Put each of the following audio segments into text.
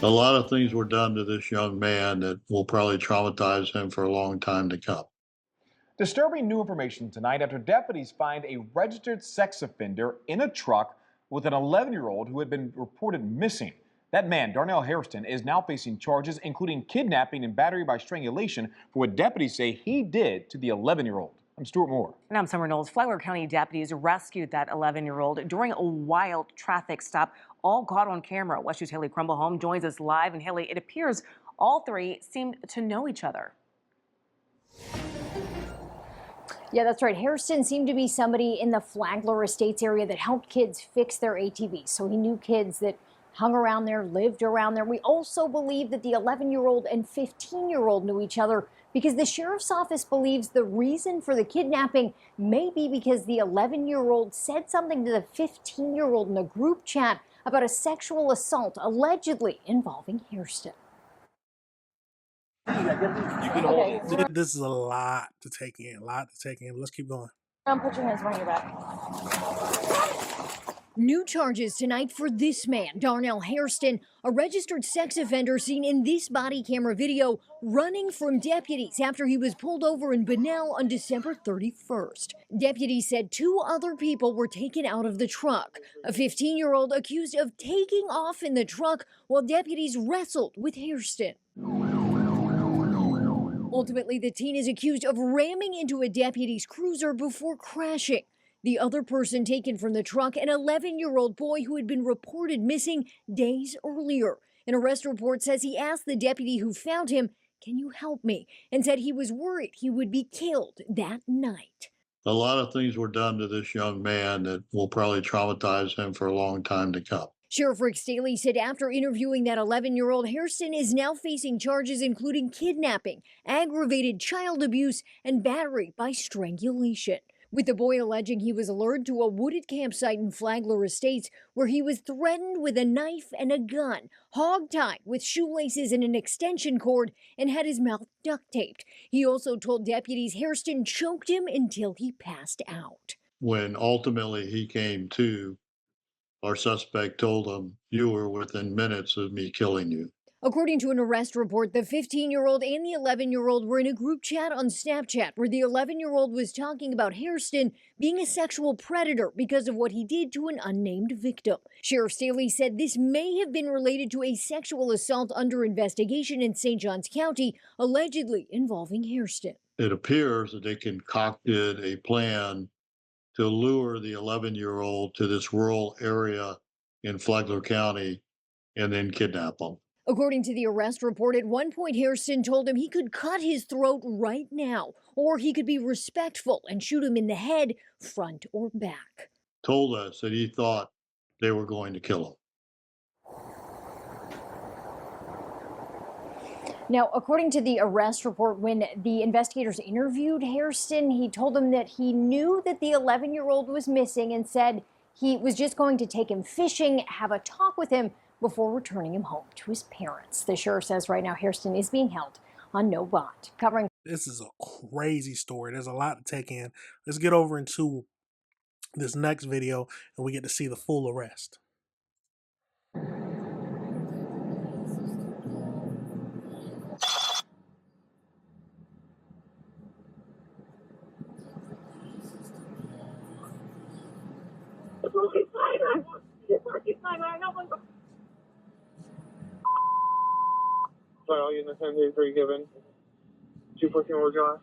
A lot of things were done to this young man that will probably traumatize him for a long time to come. Disturbing new information tonight after deputies find a registered sex offender in a truck with an 11-year-old who had been reported missing. That man, Darnell Hairston, is now facing charges including kidnapping and battery by strangulation for what deputies say he did to the 11-year-old. I'm Stuart Moore. And I'm Summer Knowles. Flagler County deputies rescued that 11-year-old during a wild traffic stop, all caught on camera. West 2's Haley Crumblehome joins us live. And Haley, it appears all three seemed to know each other. Yeah, that's right. Hairston seemed to be somebody in the Flagler Estates area that helped kids fix their ATVs. So he knew kids that hung around there, lived around there. We also believe that the 11-year-old and 15-year-old knew each other because the sheriff's office believes the reason for the kidnapping may be because the 11-year-old said something to the 15-year-old in a group chat about a sexual assault allegedly involving Hairston. Okay. This is a lot to take in, Let's keep going. Put your hands behind your back. New charges tonight for this man, Darnell Hairston, a registered sex offender seen in this body camera video running from deputies after he was pulled over in Bunnell on December 31st. Deputies said two other people were taken out of the truck. A 15-year-old accused of taking off in the truck while deputies wrestled with Hairston. Ultimately, the teen is accused of ramming into a deputy's cruiser before crashing. The other person taken from the truck, an 11-year-old boy who had been reported missing days earlier. An arrest report says he asked the deputy who found him, "Can you help me?" and said he was worried he would be killed that night. A lot of things were done to this young man that will probably traumatize him for a long time to come. Sheriff Rick Staley said after interviewing that 11-year-old, Hairston is now facing charges including kidnapping, aggravated child abuse, and battery by strangulation, with the boy alleging he was lured to a wooded campsite in Flagler Estates where he was threatened with a knife and a gun, hogtied with shoelaces and an extension cord, and had his mouth duct taped. He also told deputies Hairston choked him until he passed out. When ultimately he came to, our suspect told him, "You were within minutes of me killing you." According to an arrest report, the 15-year-old and the 11-year-old were in a group chat on Snapchat where the 11-year-old was talking about Hairston being a sexual predator because of what he did to an unnamed victim. Sheriff Staley said this may have been related to a sexual assault under investigation in St. Johns County, allegedly involving Hairston. It appears that they concocted a plan to lure the 11-year-old to this rural area in Flagler County and then kidnap him. According to the arrest report, at one point Hairston told him he could cut his throat right now, or he could be respectful and shoot him in the head, front or back. Told us that he thought they were going to kill him. Now, according to the arrest report, when the investigators interviewed Hairston, he told them that he knew that the 11-year-old was missing and said he was just going to take him fishing, have a talk with him before returning him home to his parents. The sheriff says right now Hairston is being held on no bond. Covering. This is a crazy story. There's a lot to take in. Let's get over into this next video and we get to see the full arrest. Sorry, all you in the 10-3 given. 214 word July.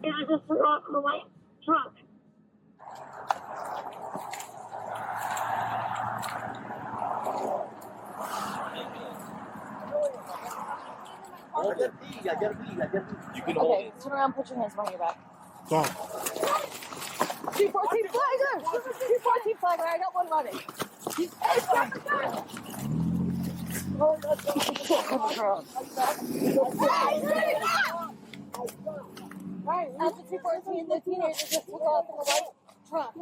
It was just off the white truck. You can hold it. Turn around, put your hands behind your back. Go on. 214 Flagler! 214 Flagler, I got one running. That's the 214, the teenager just took off in the white truck.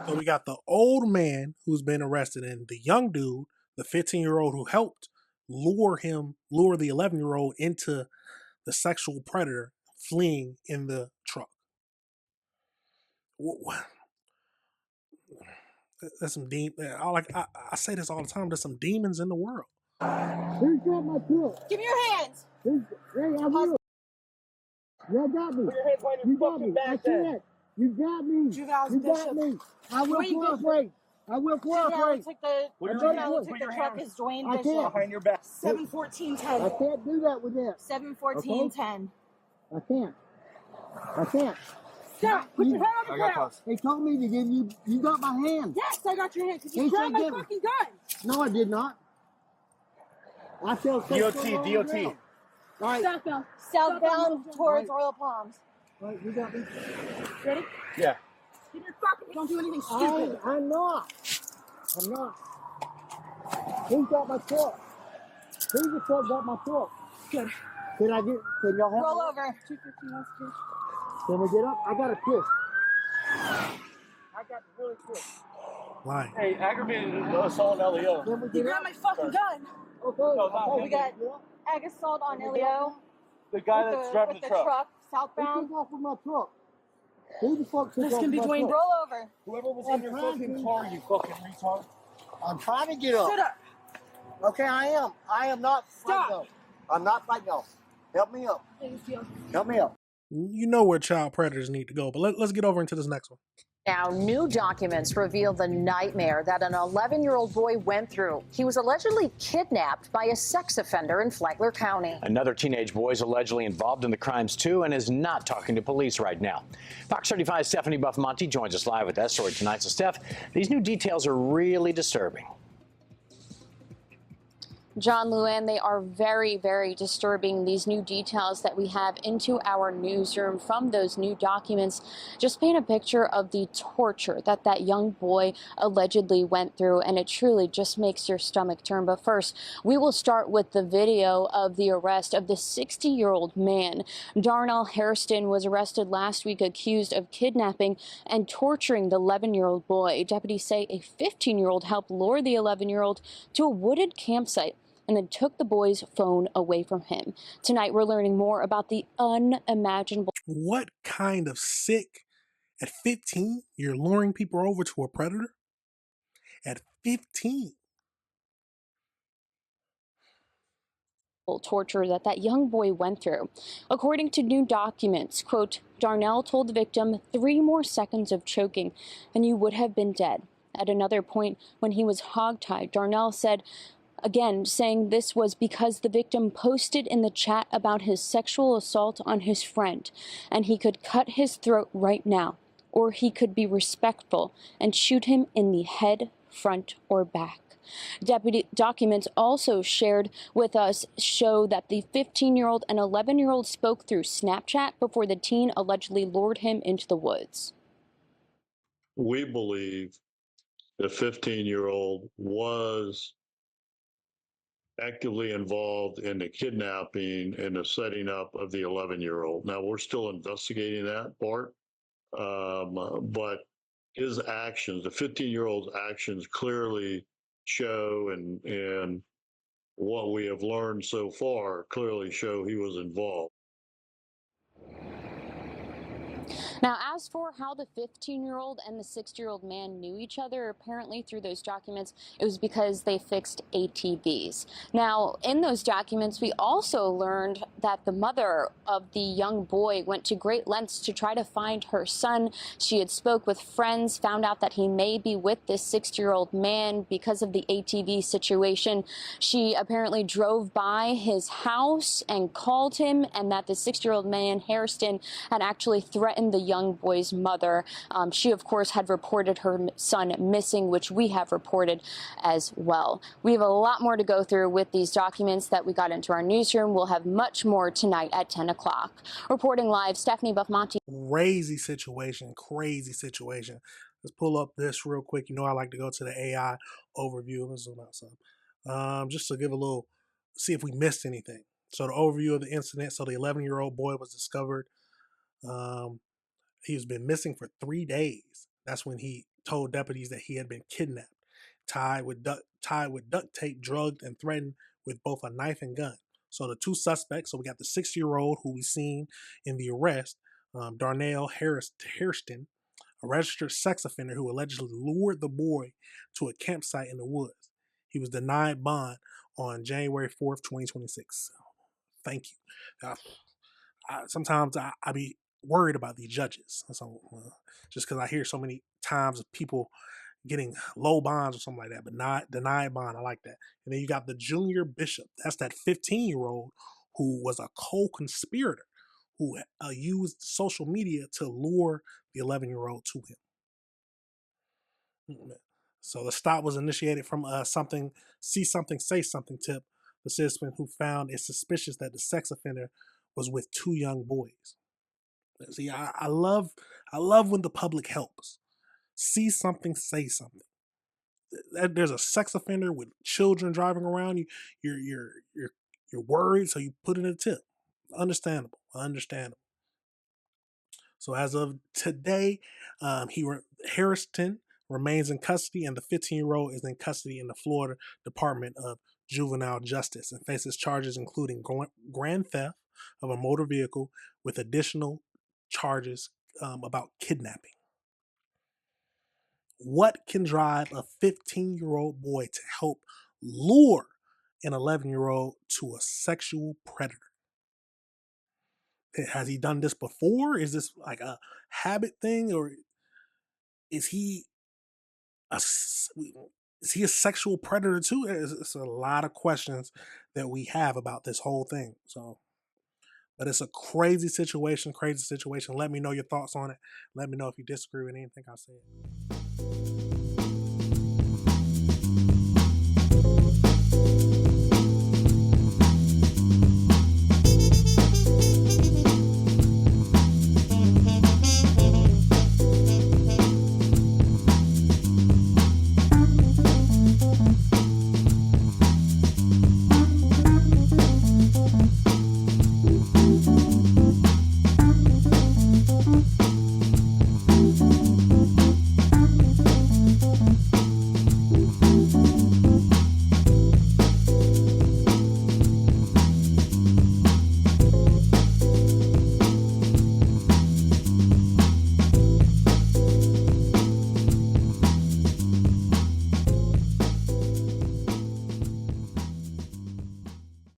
So we got the old man who's been arrested and the young dude, the 15-year-old who helped lure the 11-year-old into the sexual predator fleeing in the truck. There's some I say this all the time. There's some demons in the world. Who's got my truck? Give me your hands. Hey, I will. You got me. Put your hands behind You your got fucking me. I back then. can't. You got me. Juveniles, You got Bishop. me. I will cooperate. I will cooperate. Take the Put your juvenile hands- take put the your truck hands- is Dwayne I Bishop. can't. Behind your back. 71410. I can't do that with that. 71410. I can't. I can't. Stop. Put your hand on the ground. pause. They told me to give you. You got my hand. Yes, I got your hand because He you grabbed said my give me. fucking gun. No, I did not. I feel DOT. All right. Southbound. Southbound towards Right. Royal Palms. All right, you got me. Ready? Yeah. Give your fucking. Don't do anything stupid. I'm not. I'm not. Who's got my truck? Who's the truck got my truck? Good. Can y'all help Roll me? over. 215 West Street. Can we get up? I got to piss. I got to really piss. Lying. Hey, aggravated assault LEO. Can we You get grabbed up? my fucking gun. Okay. No, not okay. him. We got ag assault on Elio. The guy that's driving the truck. Who Southbound. took off with my truck? Who the fuck took This off can be with my Dwayne. truck? Roll over. Whoever was in your fucking car, you fucking retard. I'm trying to get up. Sit up. Okay, I am. I am not Stop. fighting off. I'm not fighting off. Help me up. Thank you. Help me up. You know where child predators need to go, but let's get over into this next one. Now, new documents reveal the nightmare that an 11-year-old boy went through. He was allegedly kidnapped by a sex offender in Flagler County. Another teenage boy is allegedly involved in the crimes, too, and is not talking to police right now. Fox 35's Stephanie Buff-Monty joins us live with that story tonight. So, Steph, these new details are really disturbing. John Luann, they are very, very disturbing, these new details that we have into our newsroom from those new documents. Just paint a picture of the torture that that young boy allegedly went through, and it truly just makes your stomach turn. But first, we will start with the video of the arrest of the 60-year-old man. Darnell Hairston was arrested last week accused of kidnapping and torturing the 11-year-old boy. Deputies say a 15-year-old helped lure the 11-year-old to a wooded campsite and then took the boy's phone away from him. Tonight, we're learning more about the unimaginable. What kind of sick, at 15, you're luring people over to a predator? At 15. Torture that that young boy went through. According to new documents, quote, Darnell told the victim 3 more seconds of choking and you would have been dead. At another point, when he was hogtied, Darnell said, again, saying this was because the victim posted in the chat about his sexual assault on his friend, and he could cut his throat right now, or he could be respectful and shoot him in the head, front, or back. Deputy documents also shared with us show that the 15-year-old and 11-year-old spoke through Snapchat before the teen allegedly lured him into the woods. We believe the 15-year-old was actively involved in the kidnapping and the setting up of the 11-year-old. Now, we're still investigating that part, but his actions, the 15-year-old's actions clearly show, and what we have learned so far clearly show he was involved. Now, as for how the 15-year-old and the 60-year-old man knew each other, apparently through those documents, it was because they fixed ATVs. Now, in those documents, we also learned that the mother of the young boy went to great lengths to try to find her son. She had spoke with friends, found out that he may be with this 60-year-old man because of the ATV situation. She apparently drove by his house and called him, and that the 60-year-old man, Hairston, had actually threatened the young boy's mother. She, of course, had reported her son missing, which we have reported as well. We have a lot more to go through with these documents that we got into our newsroom. We'll have much more tonight at 10 o'clock. Reporting live, Stephanie Buff-Monty. Crazy situation. Let's pull up this real quick. You know I like to go to the AI overview. Let's zoom out some. Just to give a little, see if we missed anything. So the overview of the incident. So the 11-year-old boy was discovered. He has been missing for 3 days. That's when he told deputies that he had been kidnapped, tied with duct tape, drugged, and threatened with both a knife and gun. So the two suspects, so we got the 60-year-old who we seen in the arrest, Darnell Hairston, a registered sex offender who allegedly lured the boy to a campsite in the woods. He was denied bond on January 4th, 2026. Thank you. Sometimes I be worried about these judges. So just because I hear so many times of people getting low bonds or something like that, but not denied bond. I like that. And then you got the junior bishop. That's that 15-year-old who was a co-conspirator who used social media to lure the 11-year-old to him. So the stop was initiated from see something, say something tip. The citizen who found it suspicious that the sex offender was with two young boys. See, I love when the public helps. See something, say something. There's a sex offender with children driving around. You're worried, so you put in a tip. Understandable. So as of today, Harrison remains in custody, and the 15-year-old is in custody in the Florida Department of Juvenile Justice and faces charges including grand theft of a motor vehicle with additional charges about kidnapping. What can drive a 15-year-old boy to help lure an 11-year-old to a sexual predator? Has he done this before? Is this like a habit thing, or is he a sexual predator too? It's a lot of questions that we have about this whole thing. So, but it's a crazy situation. Let me know your thoughts on it. Let me know if you disagree with anything I said.